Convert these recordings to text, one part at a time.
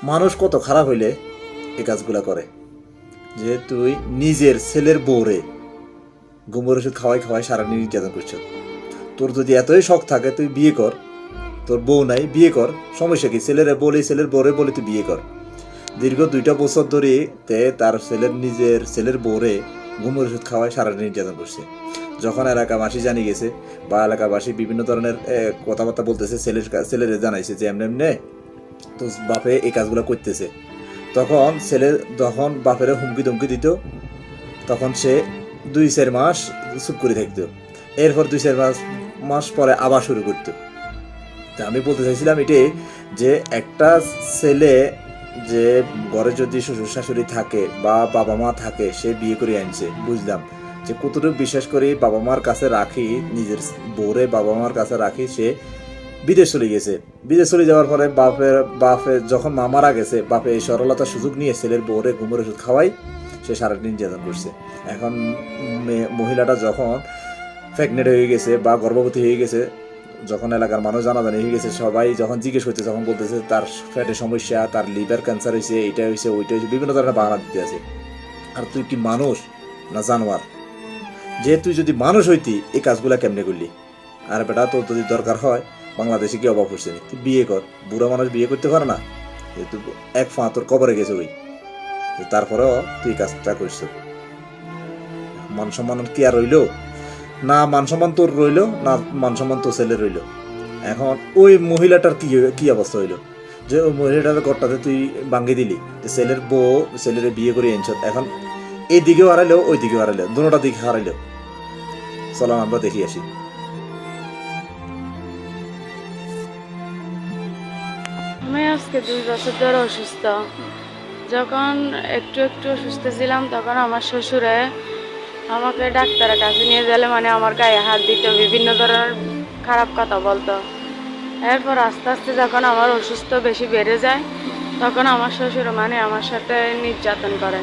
মানুষ কত খারাপ হইলে এই কাজগুলা করে, যে তুই নিজের ছেলের বউরে গোবর ওষুধ খাওয়াই খাওয়াই সারাদিন নির্যাতন করছ। তোর যদি এতই শখ থাকে তুই বিয়ে কর, তোর বউ নাই বিয়ে কর, সমস্যা কি? ছেলেরে বলে, ছেলের বউরে বলে তুই বিয়ে কর। দীর্ঘ 2টা বছর ধরে তার নিজের ছেলের বউরে গোবর ওষুধ খাওয়াই সারাদিন নির্যাতন করছে। যখন এলাকাবাসী জানি গেছে বা এলাকাবাসী বিভিন্ন ধরনের কথাবার্তা বলতেছে, ছেলেরে জানাইছে যে এমনি এমনি তো বাপে এই কাজগুলো করতেছে, তখন বাপের হুমকি ধমকি দিত। তখন সে 2-4 মাস চুপ করে থাকতো, এরপর 2-4 মাস পরে আবার শুরু করতো। তা আমি বলতে চাইছিলাম এটাই, যে একটা ছেলে যে ঘরে যদি শ্বশুর শাশুড়ি থাকে বা বাবা মা থাকে, সে বিয়ে করে আনছে, বুঝলাম যে কতটুকু বিশ্বাস করে বাবা মার কাছে রাখি, নিজের বউরে বাবা মার কাছে রাখি, সে বিদেশ চলে গেছে। বিদেশ চলে যাওয়ার পরে বাপে যখন মা মারা গেছে, বাপে এই সরলতার সুযোগ নিয়ে ছেলের বউরে ঘুমের ওষুধ খাওয়াই সে সারাদিন নির্যাতন করছে। এখন মহিলাটা যখন প্রেগনেন্ট হয়ে গেছে বা গর্ভবতী হয়ে গেছে, যখন এলাকার মানুষ জানাজানি হয়ে গেছে, সবাই যখন জিজ্ঞেস করতে, যখন বলতেছে তার ফ্যাটের সমস্যা, তার লিভার ক্যান্সার হয়েছে, এইটা হয়েছে ওইটা হয়েছে, বিভিন্ন ধরনের বাহানা দিতে আছে। আর তুই কি মানুষ না জানোয়ার? যে তুই যদি মানুষ হইতি এই কাজগুলা কেমনে করলি? আর বেটা, তোর যদি দরকার হয়, বাংলাদেশে কি অভাব হচ্ছে, তুই বিয়ে কর। বুড়া মানুষ বিয়ে করতে পারে না, যেহেতু এক ফা তোর কবরে গেছে ওই, তারপরেও তুই কাজটা করছ। মান সম্মান কি আর রইল? না মান সম্মান তোর রইল, না মান সম্মান তোর ছেলে রইল। এখন ওই মহিলাটার কি অবস্থা হইল, যে ওই মহিলাটার ঘরটাতে তুই ভাঙ্গি দিলি, যে ছেলের বউ ছেলের বিয়ে করে এনছ, এখন এই দিকেও হারাইলেও ওই দিকেও হারাইলেও, দুটোটা দিকে হারাইলেও। চলো আমরা দেখি আসি। আমি আজকে 2 বছর ধরে অসুস্থ। যখন একটু একটু অসুস্থ ছিলাম, তখন আমার শ্বশুরে আমাকে ডাক্তারের কাছে নিয়ে গেলে মানে আমার গায়ে হাত দিত, বিভিন্ন ধরনের খারাপ কথা বলতো। এরপর আস্তে আস্তে যখন আমার অসুস্থ বেশি বেড়ে যায়, তখন আমার শ্বশুর মানে আমার সাথে নির্যাতন করে।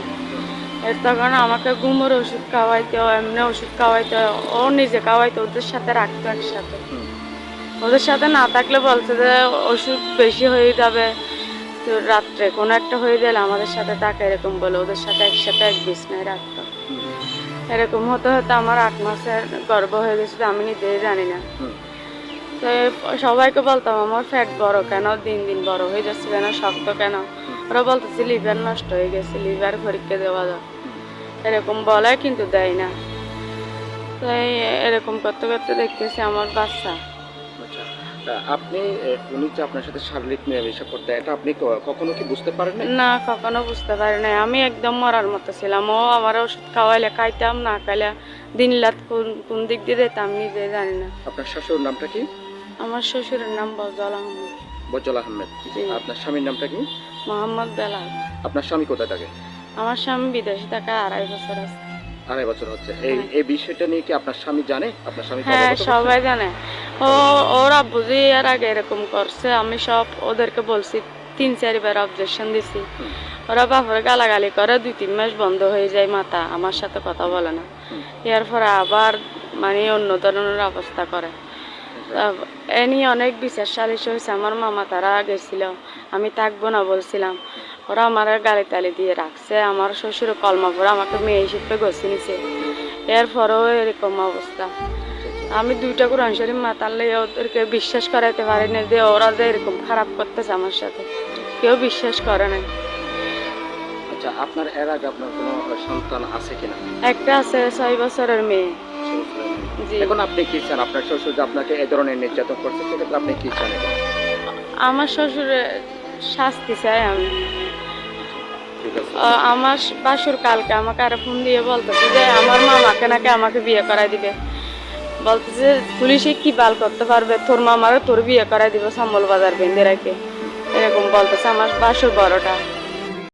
তখন আমাকে ঘুমের ওষুধ খাওয়াইতো, এমনি ওষুধ খাওয়াইতো, ও নিজে খাওয়াইতো, ওদের সাথে রাখতো একসাথে। ওদের সাথে না থাকলে বলছে যে ওষুধ বেশি হয়ে যাবে, তো রাত্রে কোনো একটা হয়ে গেলে আমাদের সাথে থাকে, এরকম বলে ওদের সাথে একসাথে এক বিছনায় রাখতো। এরকম হতে হতে আমার 8 মাসের গর্ভ হয়ে গেছিল, আমি নিজেই জানি না। তো সবাইকে বলতাম আমার ফ্যাট বড় কেন, দিন দিন বড় হয়ে যাচ্ছে কেন, শক্ত কেন। ওরা বলতেছে লিভার নষ্ট হয়ে গেছে, লিভার পরীক্ষা দেওয়া যায়, এরকম বলে, কিন্তু দেয় না। তো এরকম করতে করতে দেখতেছি আমার বাচ্চা। আপনি উনি যে আপনার সাথে শারীরিক মেলামেশা করতে, এটা আপনি কখনো কি বুঝতে পারেন না, কখনো বুঝতে পারি নাই। আমি একদম মরার মতো ছিলাম। ও আমার ওষুধ খাওয়াইলে খাইতাম, না খাইলে দিন রাত কোন দিক দিয়ে যেতাম নিজে জানি না। আপনার শ্বশুরের নামটা কি? আমার শ্বশুরের নাম বজল আহমেদ। বজল আহমেদ। আপনার স্বামীর নামটা কি? মোহাম্মদ বেলাল। আপনার স্বামী কোথায় থাকে? আমার স্বামী বিদেশে থাকে, 2.5 বছর আছে। 2.5 বছর হচ্ছে। এই বিষয়টা নিয়ে কি আপনার স্বামী জানে? আপনার স্বামী হ্যাঁ, সবাই জানে। ওর আব্বু যে এর আগে এরকম করছে, আমি সব ওদেরকে বলছি, 3-4 বার অবজেকশন দিছি। ওরা বাপরে গালাগালি করে, 2-3 মাস বন্ধ হয়ে যায় মাথা, আমার সাথে কথা বলে না। এরপরে আবার মানে অন্য ধরনের অবস্থা করে। এ নিয়ে অনেক বিচার সালিশ হয়েছে। আমার মামা তারা গেছিল, আমি থাকবো না বলছিলাম, ওরা আমার গালি তালি দিয়ে রাখছে। আমার শ্বশুর কলমা পরে আমাকে মেয়ে হিসেবে গছি নিছে, এরপরেও এরকম অবস্থা। আমি 2টা কোরআন শরীফ মাতালে ওদেরকে বিশ্বাস করাইতে পারি না যে ওরা যে এরকম খারাপ করতেছে আমার সাথে, কেউ বিশ্বাস করে না। আচ্ছা, আপনার এর আগে আপনার কোনো সন্তান আছে কিনা? একটা আছে, 6 বছরের মেয়ে। জি। এখন আপনি কি চান? আপনার শ্বশুর যে আপনাকে এই ধরনের নির্যাতন করছে, সেক্ষেত্রে আপনি কি চান? আমার শ্বশুরের শাস্তি চাই আমি। ঠিক আছে। আমার বাসুর কালকে আমাকে আর ফোন দিয়ে বলতেছে যে আমার মামাকে নাকি আমাকে বিয়ে করাই দিবে। বলতেছে পুলিশে কি বাল করতে পারবে, তোর মামারে তোর বিয়ে করাই দিবে সম্বল বাজার বেঁধে রাখে, এরকম বলতেছে আমার বাসুর বড়টা।